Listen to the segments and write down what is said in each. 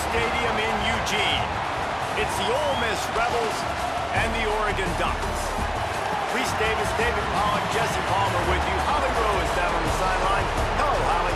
Stadium in Eugene. It's the Ole Miss Rebels and the Oregon Ducks. Reese Davis, David Pollock, Jesse Palmer with you. Holly Rowe is down on the sideline. Hello, Holly.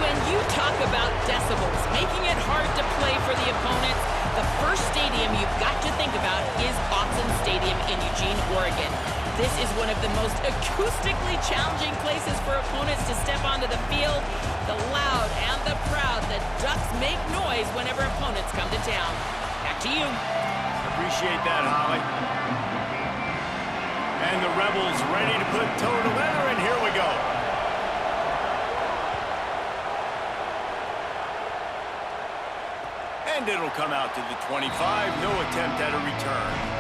When you talk about decibels, making it hard to play for the opponents, the first stadium you've got to think about is Autzen Stadium in Eugene, Oregon. This is one of the most acoustically challenging places for opponents to step onto the field. The loud and the proud, the Ducks make noise whenever opponents come to town. Back to you. Appreciate that, Holly. And the Rebels ready to put toe to leather, and here we go. And it'll come out to the 25. No attempt at a return.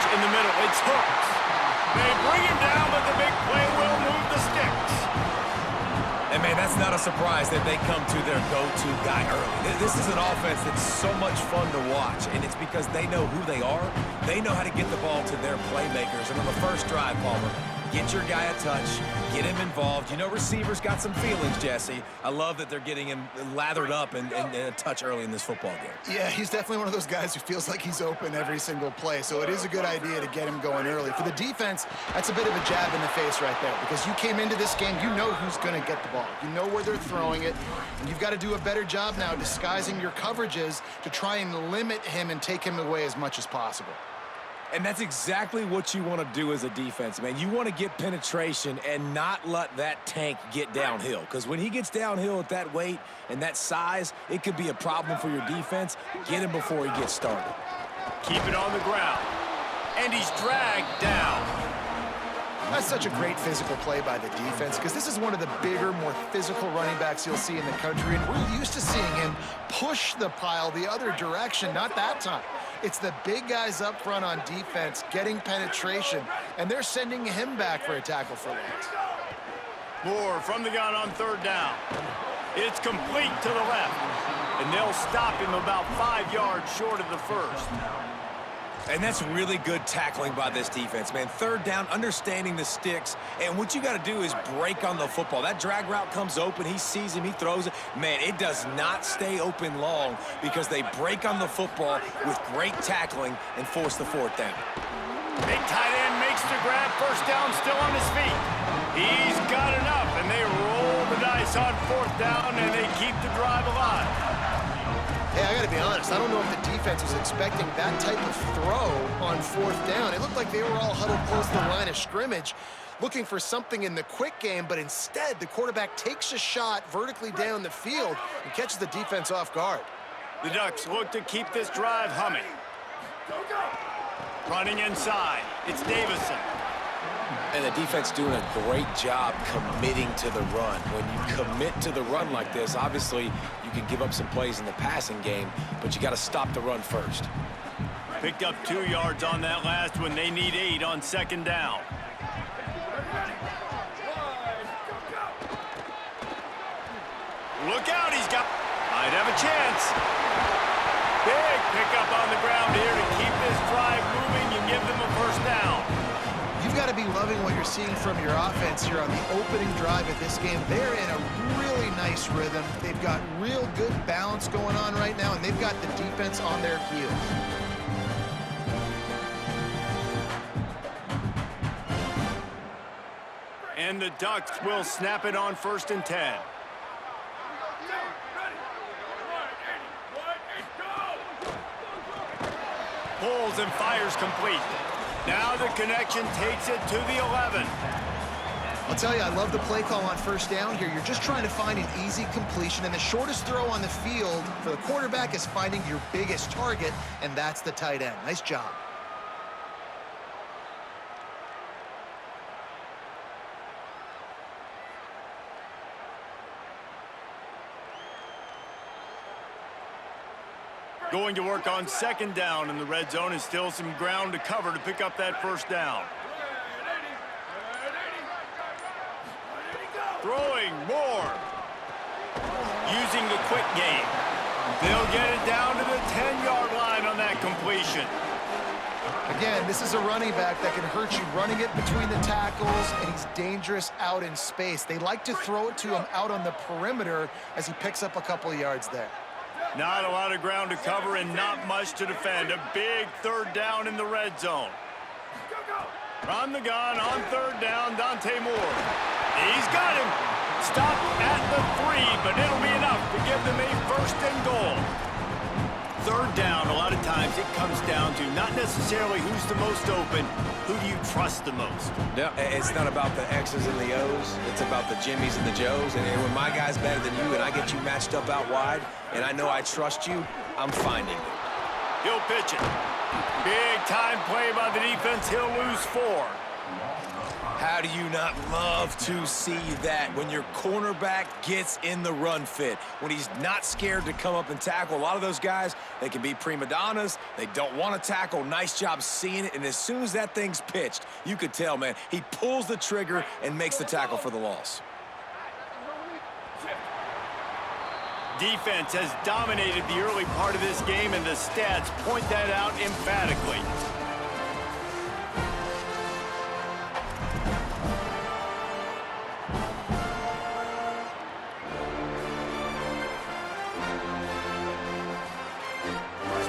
In the middle, it's hooked. They bring him down, but the big play will move the sticks. And, man, that's not a surprise that they come to their go-to guy early. This is an offense that's so much fun to watch, and it's because they know who they are. They know how to get the ball to their playmakers. And on the first drive, Palmer, get your guy a touch, get him involved. You know, receivers got some feelings, Jesse. I love that they're getting him lathered up and a touch early in this football game. Yeah, he's definitely one of those guys who feels like he's open every single play, so it is a good idea to get him going early. For the defense, that's a bit of a jab in the face right there, because you came into this game, you know who's going to get the ball. You know where they're throwing it, and you've got to do a better job now disguising your coverages to try and limit him and take him away as much as possible. And that's exactly what you want to do as a defense, man. You want to get penetration and not let that tank get downhill. Because when he gets downhill at that weight and that size, it could be a problem for your defense. Get him before he gets started. Keep it on the ground. And he's dragged down. That's such a great physical play by the defense, because this is one of the bigger, more physical running backs you'll see in the country, and we're used to seeing him push the pile the other direction. Not that time. It's the big guys up front on defense getting penetration, and they're sending him back for a tackle for loss. Moore from the gun on third down. It's complete to the left, and they'll stop him about 5 yards short of the first. And that's really good tackling by this defense, man. Third down, understanding the sticks, and what you got to do is break on the football. That drag route comes open, he sees him, he throws it. Man, it does not stay open long because they break on the football with great tackling and force the fourth down. Big tight end makes the grab, first down, still on his feet. He's got enough, and they roll the dice on fourth down, and they keep the drive alive. Hey, I got to be honest, I don't know if the defense was expecting that type of throw on fourth down. It looked like they were all huddled close to the line of scrimmage, looking for something in the quick game, but instead the quarterback takes a shot vertically down the field and catches the defense off guard. The Ducks look to keep this drive humming. Running inside, it's Davison. And the defense doing a great job committing to the run. When you commit to the run like this, obviously you can give up some plays in the passing game, but you got to stop the run first. Picked up 2 yards on that last one. They need 8 on second down. Look out, he's got... Might have a chance. Big pickup on the ground here to keep this drive moving and give them a first down. You've got to be loving what you're seeing from your offense here on the opening drive of this game. They're in a really nice rhythm. They've got real good balance going on right now, and they've got the defense on their heels. And the Ducks will snap it on 1st and 10. Pulls and fires complete. Now the connection takes it to the 11. I'll tell you, I love the play call on first down here. You're just trying to find an easy completion, and the shortest throw on the field for the quarterback is finding your biggest target, and that's the tight end. Nice job. Going to work on second down in the red zone, and still some ground to cover to pick up that first down. Throwing more. Using the quick game. They'll get it down to the 10-yard line on that completion. Again, this is a running back that can hurt you running it between the tackles, and he's dangerous out in space. They like to throw it to him out on the perimeter as he picks up a couple of yards there. Not a lot of ground to cover and not much to defend. A big third down in the red zone. From the gun on third down, Dante Moore. He's got him. Stop at the 3, but it'll be enough to give them a first and goal. Third down, a lot of times it comes down to not necessarily who's the most open, who do you trust the most? No, it's not about the X's and the O's. It's about the Jimmys and the Joes. And when my guy's better than you and I get you matched up out wide, and I know I trust you, I'm finding you. He'll pitch it. Big time play by the defense. He'll lose 4. How do you not love to see that when your cornerback gets in the run fit, when he's not scared to come up and tackle? A lot of those guys, they can be prima donnas. They don't want to tackle. Nice job seeing it. And as soon as that thing's pitched, you could tell, man, he pulls the trigger and makes the tackle for the loss. Defense has dominated the early part of this game, and the stats point that out emphatically.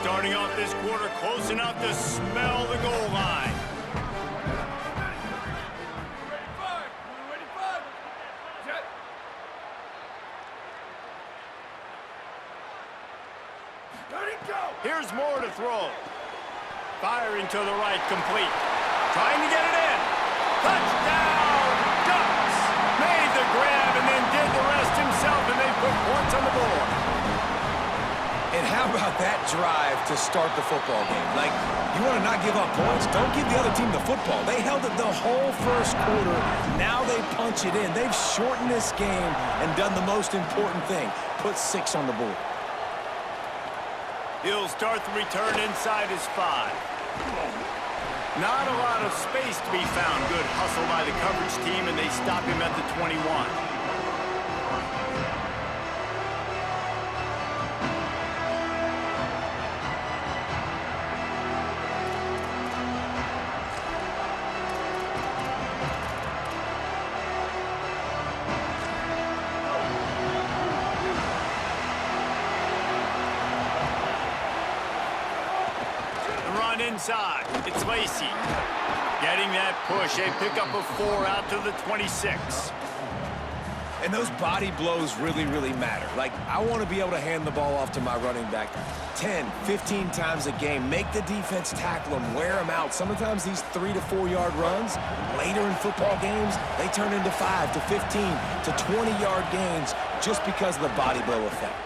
Starting off this quarter close enough to smell the goal line. Here's Moore to throw. Firing to the right, complete. Trying to get it in. Touchdown, Ducks! Made the grab and then did the rest himself, and they put points on the board. And how about that drive to start the football game? Like, you want to not give up points? Don't give the other team the football. They held it the whole first quarter. Now they punch it in. They've shortened this game and done the most important thing, put 6 on the board. He'll start the return inside his 5. Not a lot of space to be found. Good hustle by the coverage team, and they stop him at the 21. Inside, it's Lacy. Getting that push, a pickup of 4 out to the 26. And those body blows really, really matter. Like, I want to be able to hand the ball off to my running back 10, 15 times a game. Make the defense tackle them, wear them out. Sometimes these 3 to 4 yard runs, later in football games, they turn into 5 to 15 to 20 yard gains just because of the body blow effect.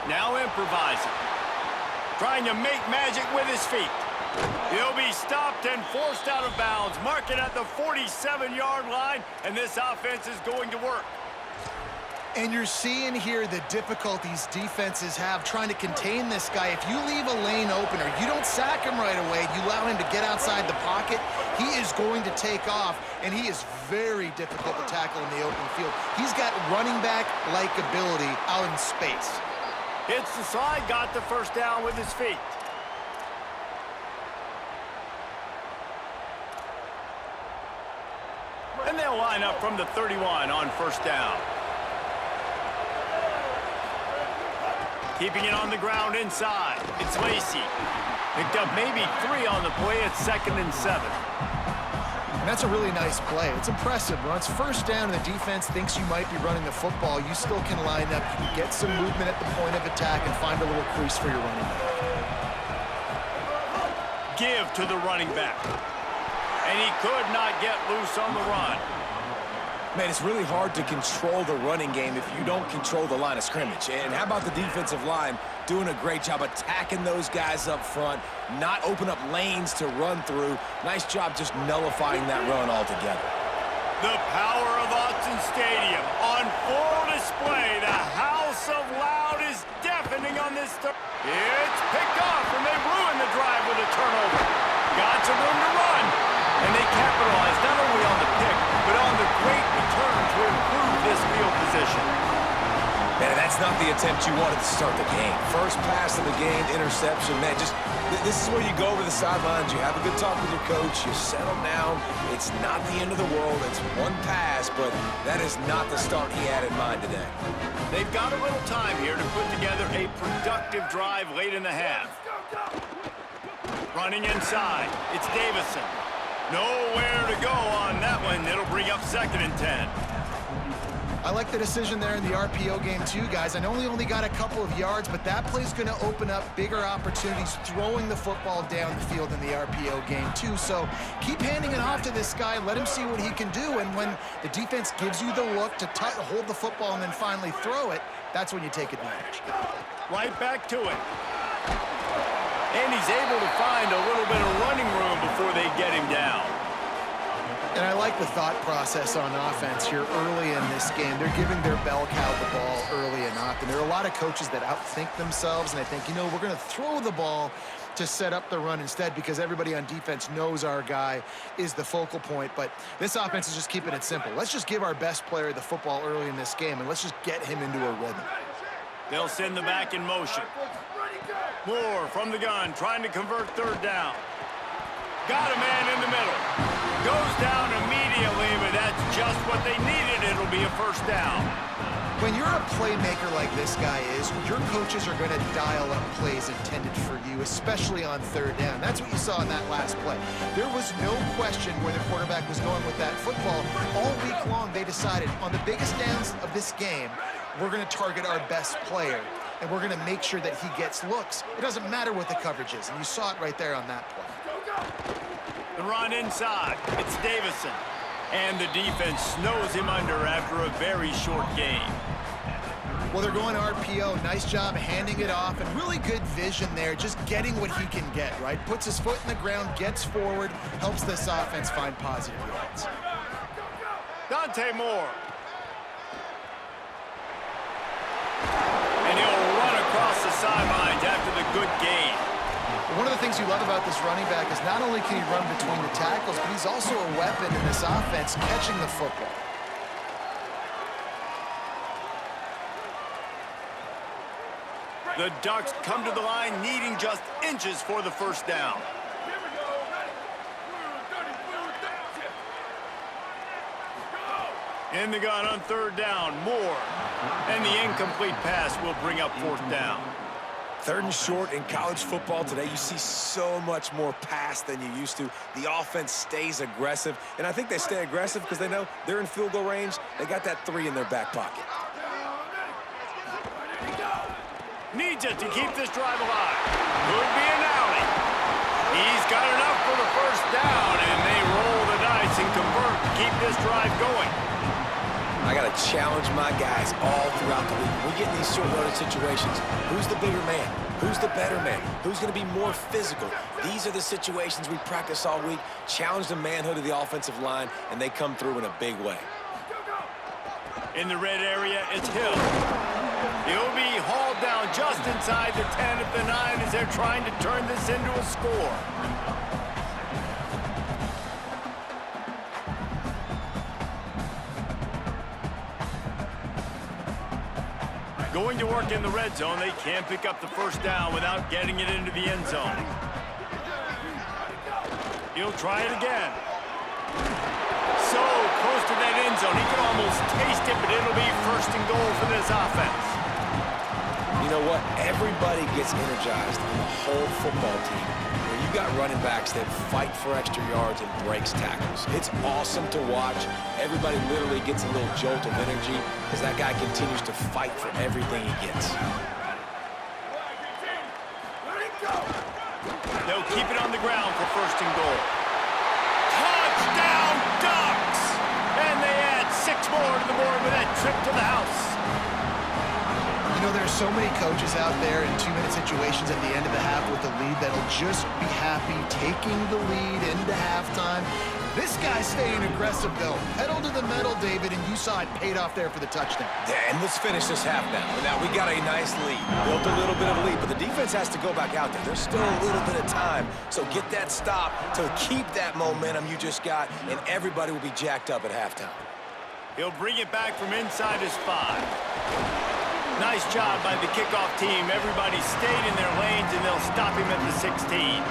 Now improvising. Trying to make magic with his feet. He'll be stopped and forced out of bounds. Mark it at the 47-yard line, and this offense is going to work. And you're seeing here the difficulties defenses have trying to contain this guy. If you leave a lane open or you don't sack him right away, you allow him to get outside the pocket, he is going to take off, and he is very difficult to tackle in the open field. He's got running back-like ability out in space. Hits the slide, got the first down with his feet. And they'll line up from the 31 on first down. Keeping it on the ground inside. It's Lacy. Picked up maybe 3 on the play at 2nd and 7. And that's a really nice play. It's impressive. When it's first down and the defense thinks you might be running the football, you still can line up. You can get some movement at the point of attack and find a little crease for your running back. Give to the running back. And he could not get loose on the run. Man, it's really hard to control the running game if you don't control the line of scrimmage. And how about the defensive line doing a great job attacking those guys up front, not open up lanes to run through. Nice job just nullifying that run altogether. The power of Autzen Stadium on full display. The house of loud is deafening on this. It's picked off, and they ruin the drive with a turnover. Got some room to run, and they capitalize not only on the pick, but on the great return to improve this field position. Man, that's not the attempt you wanted to start the game. First pass of the game, interception. Man, this is where you go over the sidelines. You have a good talk with your coach. You settle down. It's not the end of the world. It's one pass, but that is not the start he had in mind today. They've got a little time here to put together a productive drive late in the half. Running inside, it's Davison. Nowhere to go on that one. It'll bring up 2nd and 10. I like the decision there in the RPO game too, guys. I know he only got a couple of yards, but that play's going to open up bigger opportunities throwing the football down the field in the RPO game too. So keep handing it off to this guy. Let him see what he can do. And when the defense gives you the look to hold the football and then finally throw it, that's when you take advantage. Right back to it. And he's able to find a little bit of running room before they get him down. And I like the thought process on offense here early in this game. They're giving their bell cow the ball early and often. There are a lot of coaches that outthink themselves, and I think, you know, we're going to throw the ball to set up the run instead because everybody on defense knows our guy is the focal point. But this offense is just keeping it simple. Let's just give our best player the football early in this game, and let's just get him into a rhythm. They'll send the back in motion. Moore from the gun, trying to convert 3rd down. Got a man in the middle. Goes down immediately, but that's just what they needed. It'll be a 1st down. When you're a playmaker like this guy is, your coaches are going to dial up plays intended for you, especially on 3rd down. That's what you saw in that last play. There was no question where the quarterback was going with that football. All week long, they decided on the biggest downs of this game, we're going to target our best player, and we're going to make sure that he gets looks. It doesn't matter what the coverage is, and you saw it right there on that play. The run inside. It's Davison. And the defense snows him under after a very short game. Well, they're going RPO. Nice job handing it off, and really good vision there, just getting what he can get, right? Puts his foot in the ground, gets forward, helps this offense find positive yards. Dante Moore. And he'll run across the sidelines after the good gain. One of the things you love about this running back is not only can he run between the tackles, but he's also a weapon in this offense, catching the football. The Ducks come to the line needing just inches for the 1st down. In the gun on 3rd down, Moore. And the incomplete pass will bring up 4th down. 3rd and short in college football today, you see so much more pass than you used to. The offense stays aggressive, and I think they stay aggressive because they know they're in field goal range. They got that 3 in their back pocket. Needs it to keep this drive alive. Could be an outing. He's got enough for the 1st down, and they roll the dice and convert to keep this drive going. I got to challenge my guys all throughout the league. We get in these short-yardage situations. Who's the bigger man? Who's the better man? Who's going to be more physical? These are the situations we practice all week. Challenge the manhood of the offensive line, and they come through in a big way. In the red area, it's Hill. He'll be hauled down just inside the 10 at the 9 as they're trying to turn this into a score. Going to work in the red zone, they can't pick up the 1st down without getting it into the end zone. He'll try it again. So close to that end zone, he can almost taste it, but it'll be 1st and goal for this offense. You know what? Everybody gets energized in the whole football team when you got running backs that fight for extra yards and breaks tackles. It's awesome to watch. Everybody literally gets a little jolt of energy because that guy continues to fight for everything he gets. They'll keep it on the ground for 1st and goal. Touchdown, Ducks! And they add 6 more to the board with that trip to the house. You know, there's so many coaches out there in 2-minute situations at the end of the half with the lead that'll just be happy taking the lead into halftime. This guy's staying aggressive, though. Pedal to the metal, David, and you saw it paid off there for the touchdown. Yeah, and let's finish this half now. Now, we got a nice lead. Built a little bit of a lead, but the defense has to go back out there. There's still a little bit of time. So get that stop to keep that momentum you just got, and everybody will be jacked up at halftime. He'll bring it back from inside his 5. Nice job by the kickoff team. Everybody stayed in their lanes, and they'll stop him at the 16.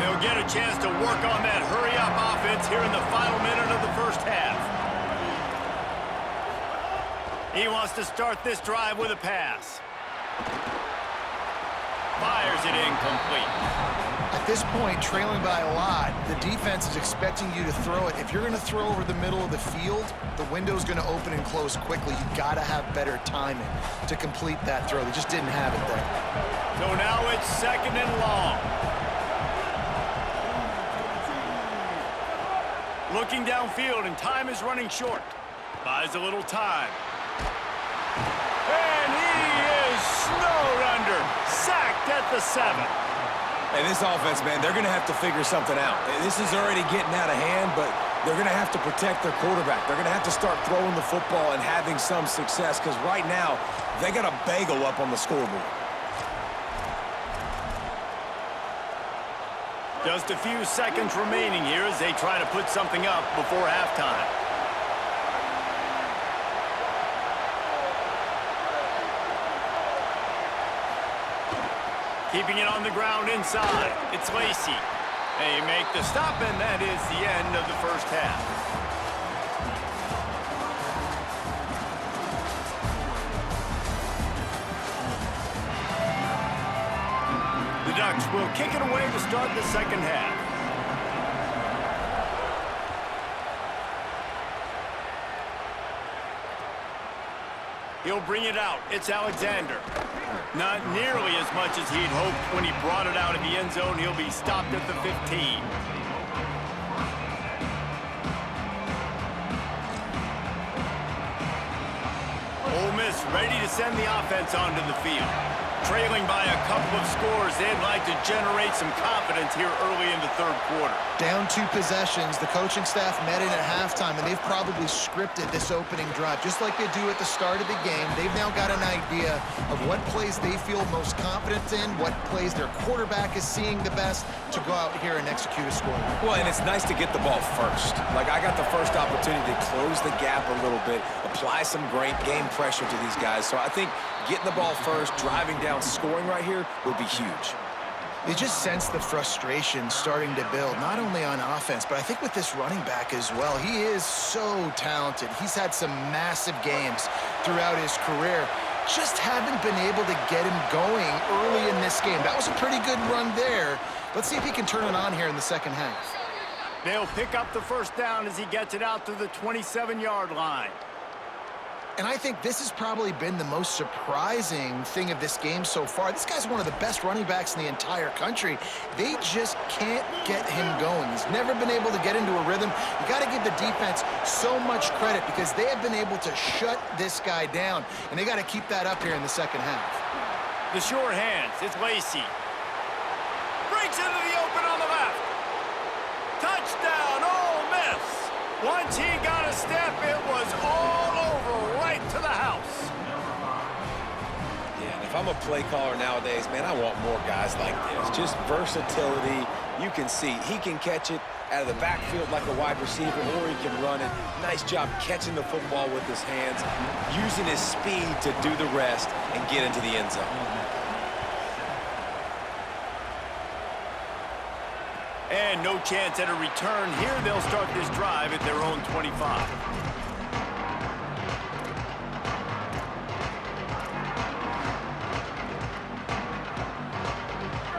They'll get a chance to work on that hurry-up offense here in the final minute of the first half. He wants to start this drive with a pass. Fires it incomplete. At this point, trailing by a lot, the defense is expecting you to throw it. If you're going to throw over the middle of the field, the window's going to open and close quickly. You got to have better timing to complete that throw. They just didn't have it there. So now it's 2nd and long. Looking downfield, and time is running short. Buys a little time. And he is snowed under. Sacked at the 7. And this offense, man, they're going to have to figure something out. This is already getting out of hand, but they're going to have to protect their quarterback. They're going to have to start throwing the football and having some success, because right now, they got a bagel up on the scoreboard. Just a few seconds remaining here as they try to put something up before halftime. Keeping it on the ground inside. It's Lacy. They make the stop, and that is the end of the first half. The Ducks will kick it away to start the second half. He'll bring it out. It's Alexander. Not nearly as much as he'd hoped when he brought it out of the end zone. He'll be stopped at the 15. Ole Miss ready to send the offense onto the field. Trailing by a couple of scores, they'd like to generate some confidence here early in the third quarter. Down 2 possessions, the coaching staff met in at halftime, and they've probably scripted this opening drive. Just like they do at the start of the game, they've now got an idea of what plays they feel most confident in, what plays their quarterback is seeing the best to go out here and execute a score. Well, and it's nice to get the ball first. Like, I got the first opportunity to close the gap a little bit, apply some great game pressure to these guys. So I think getting the ball first, driving down, scoring right here will be huge. You just sense the frustration starting to build, not only on offense, but I think with this running back as well. He is so talented. He's had some massive games throughout his career. Just haven't been able to get him going early in this game. That was a pretty good run there. Let's see if he can turn it on here in the second half. They'll pick up the first down as he gets it out to the 27-yard line. And I think this has probably been the most surprising thing of this game so far. This guy's one of the best running backs in the entire country. They just can't get him going. He's never been able to get into a rhythm. You got to give the defense so much credit because they have been able to shut this guy down, and they got to keep that up here in the second half. The sure hands, it's Lacy. Breaks into the open on the left. Touchdown, Ole Miss. Once he got a step, it was all over, right to the house. Yeah, and if I'm a play caller nowadays, man, I want more guys like this. Just versatility. You can see he can catch it out of the backfield like a wide receiver, or he can run it. Nice job catching the football with his hands, using his speed to do the rest and get into the end zone. And no chance at a return here. They'll start this drive at their own 25.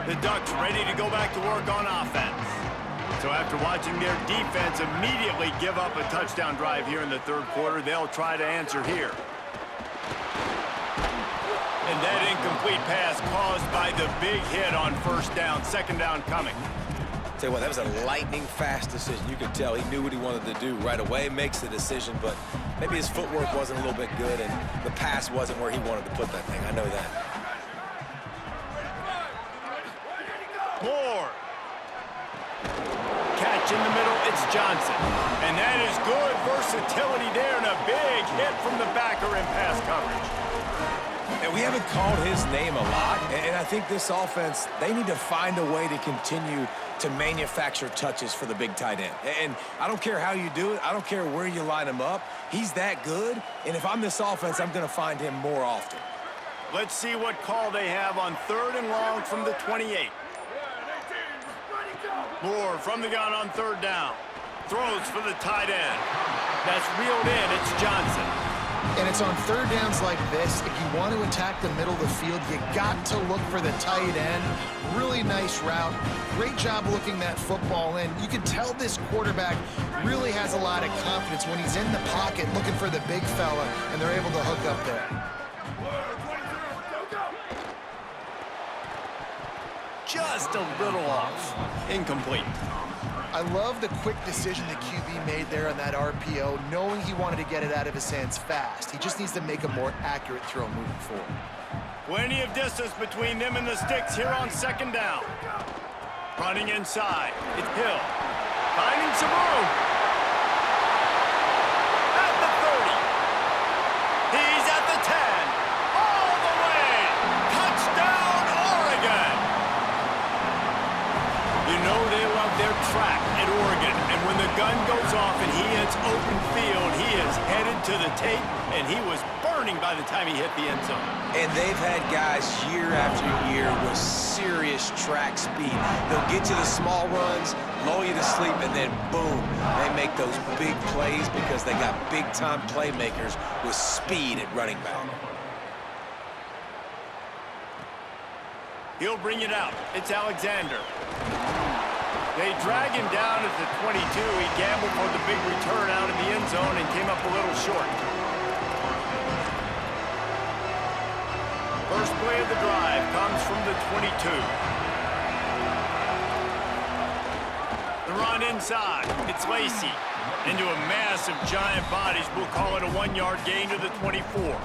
The Ducks ready to go back to work on offense. So after watching their defense immediately give up a touchdown drive here in the third quarter, they'll try to answer here. And that incomplete pass caused by the big hit on first down, second down coming. Tell you what, that was a lightning-fast decision. You could tell he knew what he wanted to do right away, makes the decision, but maybe his footwork wasn't a little bit good, and the pass wasn't where he wanted to put that thing. I know that. Moore. Catch in the middle, it's Johnson. And that is good versatility there and a big hit from the backer in pass coverage. And we haven't called his name a lot, and I think this offense, they need to find a way to continue to manufacture touches for the big tight end. And I don't care how you do it. I don't care where you line him up. He's that good, and if I'm this offense, I'm going to find him more often. Let's see what call they have on 3rd and long from the 28. Moore from the gun on 3rd down. Throws for the tight end. That's reeled in. It's Johnson. And it's on 3rd downs like this. If you want to attack the middle of the field, you got to look for the tight end. Really nice route. Great job looking that football in. You can tell this quarterback really has a lot of confidence when he's in the pocket looking for the big fella, and they're able to hook up there. Just a little off. Incomplete. I love the quick decision the QB made there on that RPO, knowing he wanted to get it out of his hands fast. He just needs to make a more accurate throw moving forward. Plenty of distance between them and the sticks here on 2nd down. Running inside. It's Hill. Finding some room. At the 30. He's at the 10. All the way. Touchdown, Oregon. You know they love their track at Oregon, and when the gun goes off and he hits open field, he is headed to the tape, and he was burning by the time he hit the end zone. And they've had guys year after year with serious track speed. They'll get you the small runs, lull you to sleep, and then boom, they make those big plays because they got big-time playmakers with speed at running back. He'll bring it out. It's Alexander. They drag him down at the 22. He gambled for the big return out in the end zone and came up a little short. First play of the drive comes from the 22. The run inside. It's Lacy. Into a massive giant bodies. We'll call it a 1-yard gain to the 24.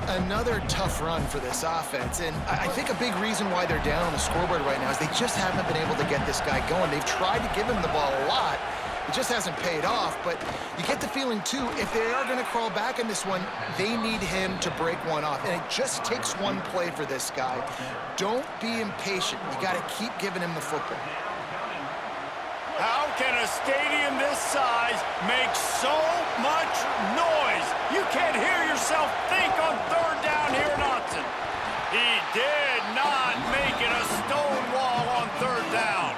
Another tough run for this offense, and I think a big reason why they're down on the scoreboard right now is they just haven't been able to get this guy going. They've tried to give him the ball a lot. It just hasn't paid off, but you get the feeling, too, if they are going to crawl back in this one, they need him to break one off, and it just takes one play for this guy. Don't be impatient. You got to keep giving him the football. How can a stadium this size make so much noise? You can't hear yourself think on 3rd down here in Autzen. He did not make it a stone wall on 3rd down.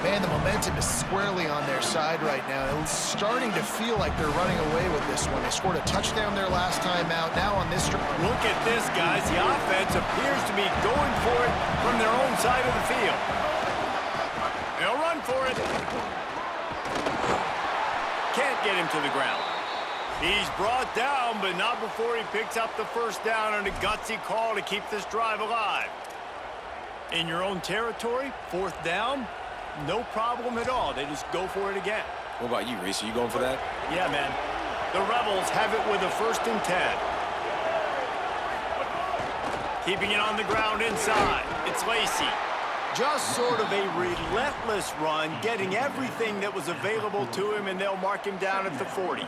Man, the momentum is squarely on their side right now. It's starting to feel like they're running away with this one. They scored a touchdown their last time out. Now on this drive. Look at this, guys. The offense appears to be going for it from their own side of the field. They'll run for it. Can't get him to the ground. He's brought down, but not before he picks up the 1st down on a gutsy call to keep this drive alive. In your own territory, 4th down, no problem at all. They just go for it again. What about you, Reese? Are you going for that? Yeah, man. The Rebels have it with a 1st and 10. Keeping it on the ground inside. It's Lacy. Just sort of a relentless run, getting everything that was available to him, and they'll mark him down at the 40.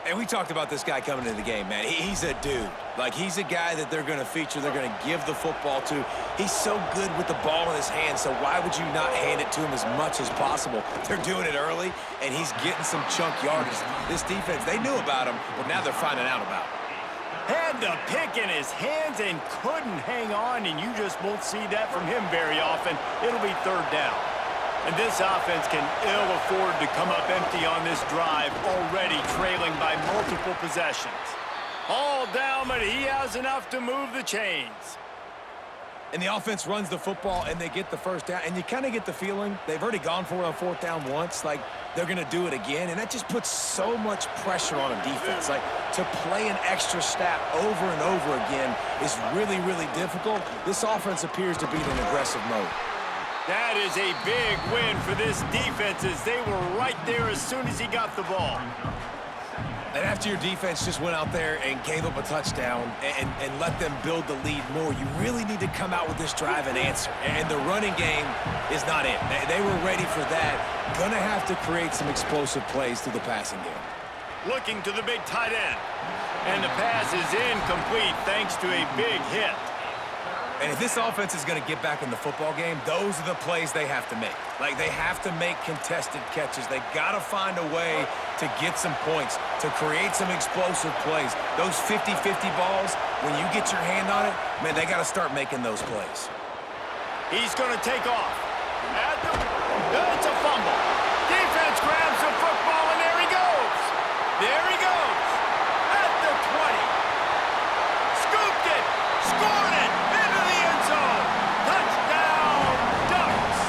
And we talked about this guy coming into the game, man. He's a dude. Like, he's a guy that they're going to feature, they're going to give the football to. He's so good with the ball in his hand, so why would you not hand it to him as much as possible? They're doing it early, and he's getting some chunk yardage. This defense, they knew about him, but now they're finding out about him. Had the pick in his hands and couldn't hang on, and you just won't see that from him very often. It'll be 3rd down. And this offense can ill afford to come up empty on this drive, already trailing by multiple possessions. All down, but he has enough to move the chains. And the offense runs the football, and they get the 1st down. And you kind of get the feeling they've already gone for it on 4th down once. Like, they're going to do it again. And that just puts so much pressure on a defense. Like, to play an extra snap over and over again is really, really difficult. This offense appears to be in an aggressive mode. That is a big win for this defense, as they were right there as soon as he got the ball. And after your defense just went out there and gave up a touchdown and let them build the lead more, you really need to come out with this drive and answer. And the running game is not it. They were ready for that. Gonna have to create some explosive plays through the passing game. Looking to the big tight end. And the pass is incomplete thanks to a big hit. And if this offense is going to get back in the football game, those are the plays they have to make. Like, they have to make contested catches. They got to find a way to get some points, to create some explosive plays. Those 50-50 balls, when you get your hand on it, man, they got to start making those plays. He's going to take off. It's a fumble. Defense grabs the football, and there he goes. There he goes. At the 20. Scooped it. Scored it. Into the end zone. Touchdown, Ducks.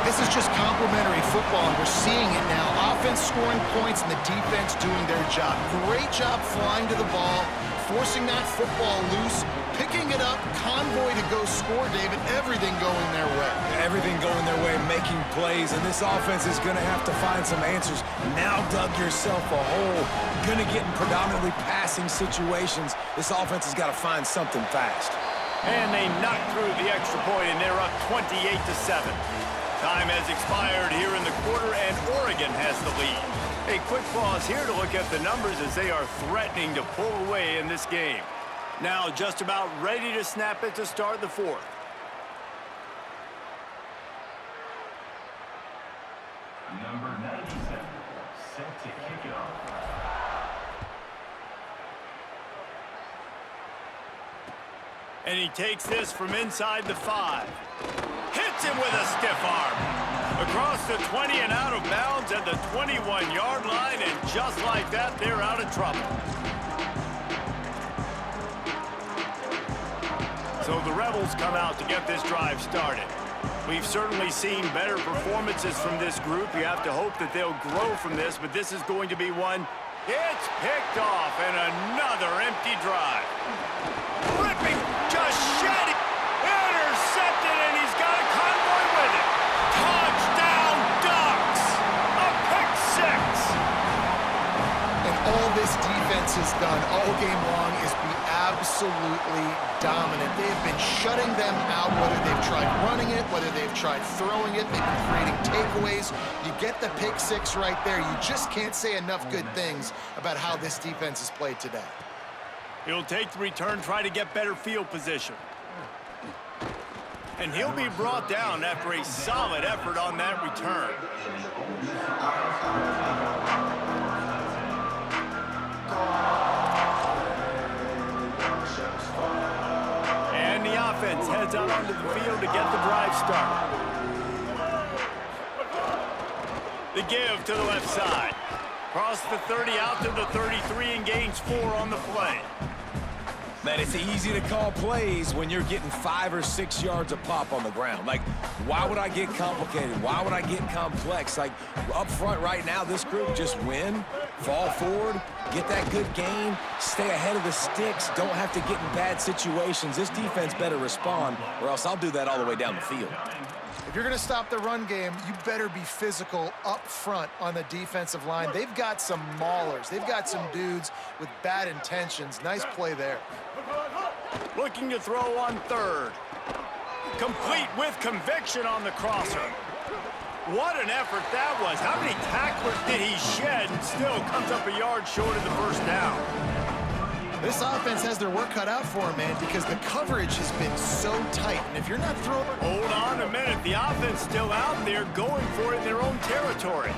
This is just complimentary football, and we're seeing it now. Offense scoring points and the defense doing their job. Great job flying to the ball, forcing that football loose, picking it up, convoy to go score, David. Everything going their way. Everything going their way, making plays, and this offense is going to have to find some answers. Now dug yourself a hole. Going to get in predominantly passing situations. This offense has got to find something fast. And they knock through the extra point, and they're up 28-7. Time has expired here in the quarter, and Oregon has the lead. A quick pause here to look at the numbers as they are threatening to pull away in this game. Now just about ready to snap it to start the fourth. Number 97, set to kick it off. And he takes this from inside the 5. Hits him with a stiff arm. Across the 20 and out of bounds at the 21-yard line, and just like that, they're out of trouble. So the Rebels come out to get this drive started. We've certainly seen better performances from this group. You have to hope that they'll grow from this, but this is going to be one. It's picked off, and another empty drive. Ripping, just shed it. Intercepted, and he's got a convoy with it. Touchdown, Ducks! A pick six. And all this defense has done all game long is be absolutely dominant. They have been shutting them out, whether they've tried running it, whether they've tried throwing it. They've been creating takeaways. You get the pick six right there. You just can't say enough good things about how this defense has played today. He'll take the return, try to get better field position. And he'll be brought down after a solid effort on that return. And the offense heads out onto the field to get the drive started. The give to the left side. Cross the 30 out to the 33 and gains 4 on the play. Man, it's easy to call plays when you're getting 5 or 6 yards a pop on the ground. Like, why would I get complicated? Why would I get complex? Like, up front right now, this group just win, fall forward, get that good gain, stay ahead of the sticks, don't have to get in bad situations. This defense better respond, or else I'll do that all the way down the field. If you're going to stop the run game, you better be physical up front on the defensive line. They've got some maulers. They've got some dudes with bad intentions. Nice play there. Looking to throw on third. Complete with conviction on the crosser. What an effort that was. How many tacklers did he shed and still comes up a yard short of the first down? This offense has their work cut out for them, man, because the coverage has been so tight. And if you're not throwing... Hold on a minute. The offense still out there going for it in their own territory.